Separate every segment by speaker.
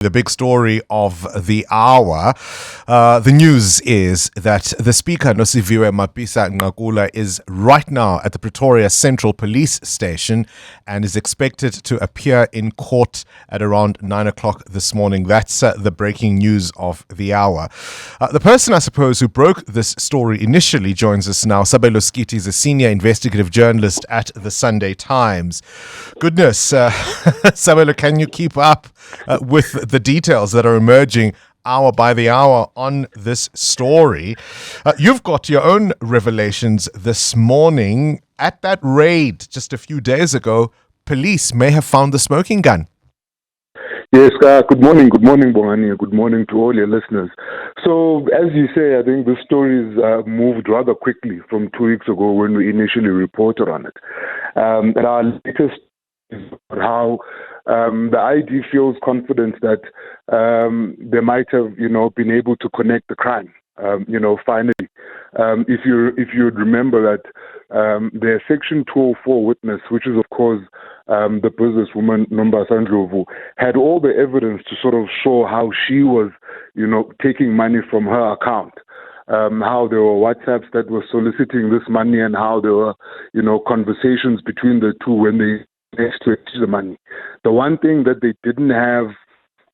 Speaker 1: The big story of the hour. The news is that the Speaker, Nosiviwe Mapisa Nqakula, is right now at the Pretoria Central Police Station and is expected to appear in court at around 9 o'clock this morning. That's the breaking news of the hour. The person, I suppose, who broke this story initially joins us now. Savelo Skiti is a senior investigative journalist at the Sunday Times. Goodness, Savelo, can you keep up with the details that are emerging hour by the hour on this story? You've got your own revelations this morning. At that raid just a few days ago, police may have found the smoking gun.
Speaker 2: Yes, good morning, Bongani, good morning to all your listeners. So, as you say, I think the stories moved rather quickly from 2 weeks ago when we initially reported on it. And our latest is how the ID feels confident that they might have, been able to connect the crime. Finally, if you would remember that their Section 204 witness, which is of course the businesswoman Bongani Bingwa, had all the evidence to sort of show how she was, taking money from her account. How there were WhatsApps that were soliciting this money, and how there were, conversations between the two when they next to the money. The one thing that they didn't have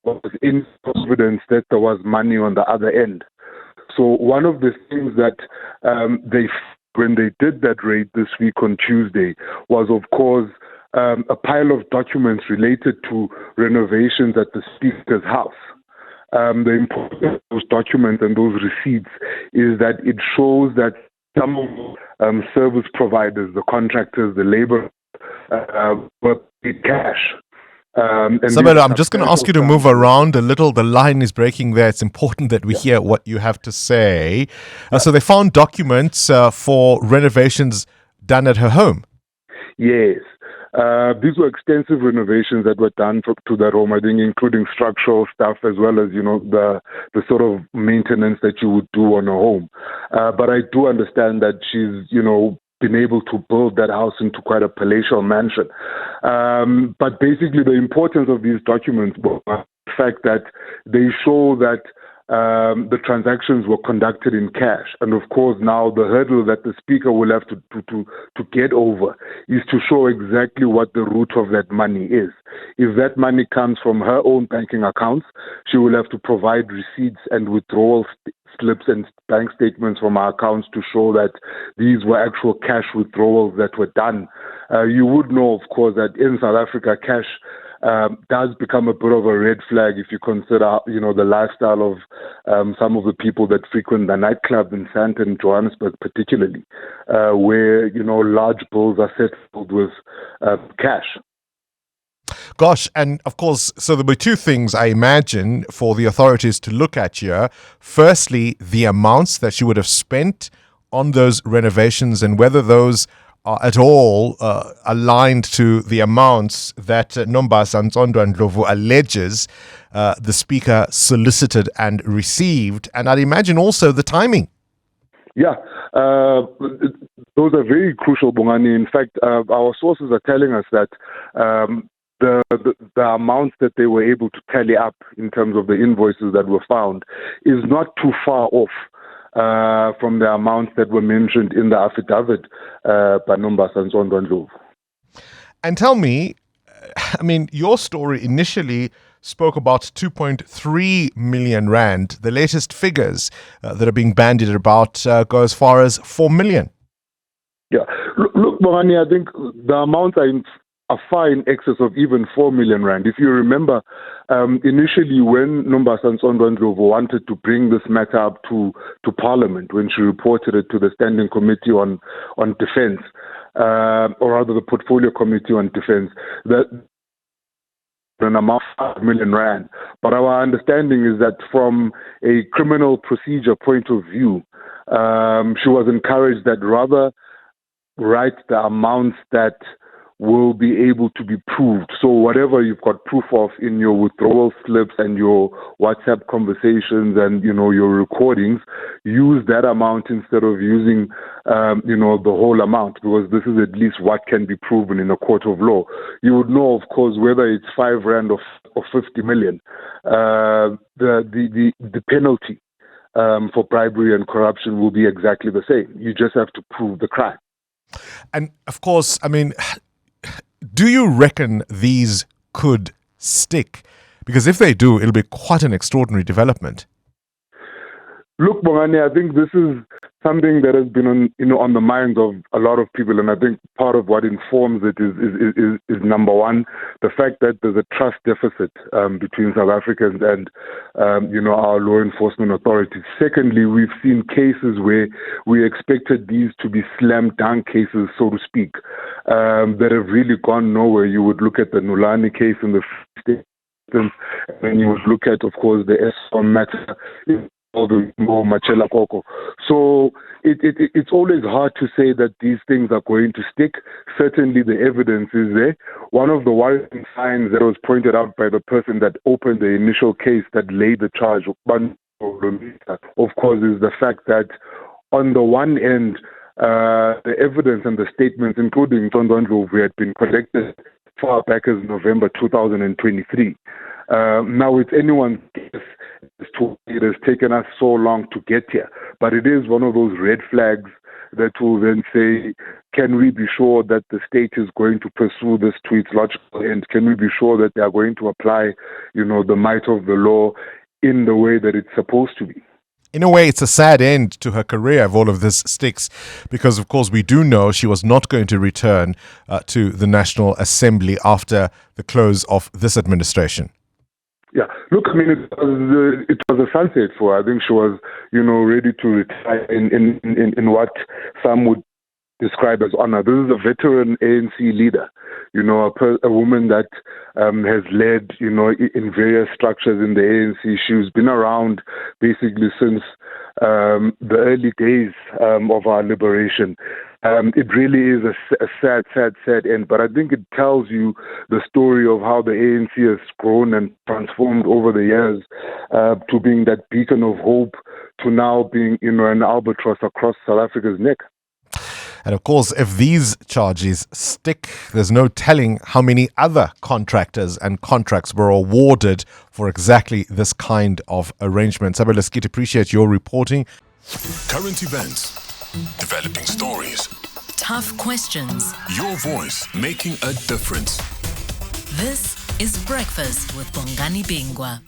Speaker 2: was any evidence that there was money on the other end. So one of the things that when they did that raid this week on Tuesday, was of course a pile of documents related to renovations at the Speaker's house. The importance of those documents and those receipts is that it shows that some of service providers, the contractors, the labor, were paid cash.
Speaker 1: Sabelo, I'm just going to ask you to move around a little. The line is breaking there. It's important that we hear what you have to say. So they found documents for renovations done at her home.
Speaker 2: Yes. These were extensive renovations that were done to that home, I think, including structural stuff as well as, the sort of maintenance that you would do on a home. But I do understand that she's, been able to build that house into quite a palatial mansion. But basically the importance of these documents was the fact that they show that the transactions were conducted in cash. And of course now the hurdle that the Speaker will have to get over is to show exactly what the root of that money is. If that money comes from her own banking accounts, she will have to provide receipts and withdrawal slips and bank statements from our accounts to show that these were actual cash withdrawals that were done. You would know, of course, that in South Africa, cash does become a bit of a red flag if you consider, the lifestyle of some of the people that frequent the nightclub in Sandton, Johannesburg particularly, where, large bills are settled with cash.
Speaker 1: Gosh, and of course, so there'll be two things, I imagine, for the authorities to look at here. Firstly, the amounts that she would have spent on those renovations and whether those are at all aligned to the amounts that Nombasa Nqakula alleges the Speaker solicited and received. And I'd imagine also the timing.
Speaker 2: Yeah, those are very crucial, Bongani. In fact, our sources are telling us that the amounts that they were able to tally up in terms of the invoices that were found is not too far off from the amounts that were mentioned in the affidavit by Nombasa Nqakula.
Speaker 1: And tell me, your story initially spoke about 2.3 million rand. The latest figures that are being bandied about go as far as 4 million.
Speaker 2: Yeah. Look, Bongani, I think the amounts are far in excess of even 4 million rand. If you remember, initially when Nombasa Nqakula wanted to bring this matter up to Parliament, when she reported it to the Standing Committee on Defence, or rather the Portfolio Committee on Defence, that an amount of 5 million rand. But our understanding is that from a criminal procedure point of view, she was encouraged that rather write the amounts that will be able to be proved. So whatever you've got proof of in your withdrawal slips and your WhatsApp conversations and, your recordings, use that amount instead of using, the whole amount, because this is at least what can be proven in a court of law. You would know, of course, whether it's 5 rand or 50 million, the penalty for bribery and corruption will be exactly the same. You just have to prove the crime.
Speaker 1: And of course, do you reckon these could stick? Because if they do, it'll be quite an extraordinary development.
Speaker 2: Look, Bongani, I think this is something that has been on the minds of a lot of people, and I think part of what informs it is number one, the fact that there's a trust deficit between South Africans and our law enforcement authorities. Secondly, we've seen cases where we expected these to be slam dunk cases, so to speak, that have really gone nowhere. You would look at the Nulani case in the Free State, and then you would look at, of course, the Eskom matter. So it's always hard to say that these things are going to stick. Certainly the evidence is there. One of the worrying signs that was pointed out by the person that opened the initial case that laid the charge, of course, is the fact that on the one end, the evidence and the statements, including Tondondlovu, had been collected far back as November 2023. Now it's anyone's guess as to it has taken us so long to get here. But it is one of those red flags that will then say, can we be sure that the state is going to pursue this to its logical end? Can we be sure that they are going to apply, the might of the law in the way that it's supposed to be?
Speaker 1: In a way, it's a sad end to her career if all of this sticks, because, of course, we do know she was not going to return to the National Assembly after the close of this administration.
Speaker 2: Yeah, look, it was a sunset for her. I think she was, ready to retire in what some would describe as honor. This is a veteran ANC leader, a woman that has led, in various structures in the ANC. She's been around basically since the early days of our liberation. It really is a sad end, but I think it tells you the story of how the ANC has grown and transformed over the years to being that beacon of hope to now being, an albatross across South Africa's neck.
Speaker 1: And of course, if these charges stick, there's no telling how many other contractors and contracts were awarded for exactly this kind of arrangement. Savelo Skiti, appreciate your reporting.
Speaker 3: Current events, developing stories,
Speaker 4: tough questions,
Speaker 3: your voice making a difference.
Speaker 4: This is Breakfast with Bongani Bingwa.